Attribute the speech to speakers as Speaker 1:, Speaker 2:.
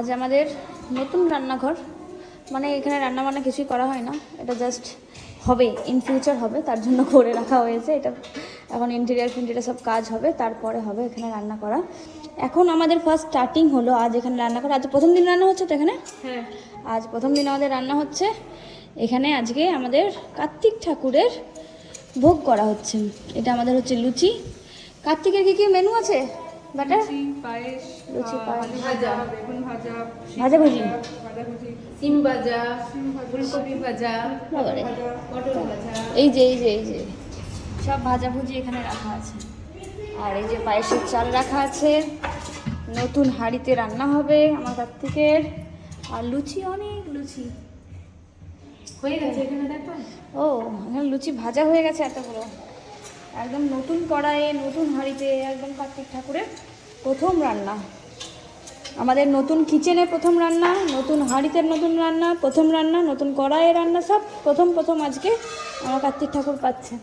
Speaker 1: আজ আমাদের নতুন রান্নাঘর, মানে এখানে রান্না বান্না কিছুই করা হয় না, এটা জাস্ট হবে, ইন ফিউচার হবে, তার জন্য করে রাখা হয়েছে। এটা এখন ইন্টেরিয়ার ফিন্টেরিয়ার সব কাজ হবে, তারপরে হবে এখানে রান্না করা। এখন আমাদের ফার্স্ট স্টার্টিং হলো আজ এখানে রান্না করা। আজ প্রথম দিন রান্না হচ্ছে তো এখানে?
Speaker 2: হ্যাঁ,
Speaker 1: আজ প্রথম দিন আমাদের রান্না হচ্ছে এখানে। আজকে আমাদের কার্তিক ঠাকুরের ভোগ করা হচ্ছে। এটা আমাদের হচ্ছে লুচি। কার্তিকের কী কী মেনু আছে ব্যাটা?
Speaker 2: পায়েস,
Speaker 1: লুচি, পায়েস,
Speaker 2: ভাজা, বেগুন ভাজা,
Speaker 1: ভাজাভুজি,
Speaker 2: সিম ভাজা, ফুলকপি ভাজা,
Speaker 1: বাবারে,
Speaker 2: পটল ভাজা।
Speaker 1: এই যে সব ভাজাভুজি এখানে রাখা আছে। আর এই যে পায়েসের চাল রাখা আছে, নতুন হাঁড়িতে রান্না হবে আমার কার্তিকের। আর লুচি, অনেক লুচি
Speaker 2: হয়ে গেছে এখানে দেখো।
Speaker 1: ও, এখানে লুচি ভাজা হয়ে গেছে এতগুলো, একদম নতুন কড়াইয়ে নতুন হাঁড়িতে, একদম কার্তিক ঠাকুরের প্রথম রান্না, আমাদের নতুন কিচেনে প্রথম রান্না, নতুন হাঁড়িতে নতুন রান্না, প্রথম রান্না, নতুন কড়াইয়ে রান্না, সব প্রথম আজকে আমার কার্তিক ঠাকুর পাচ্ছে।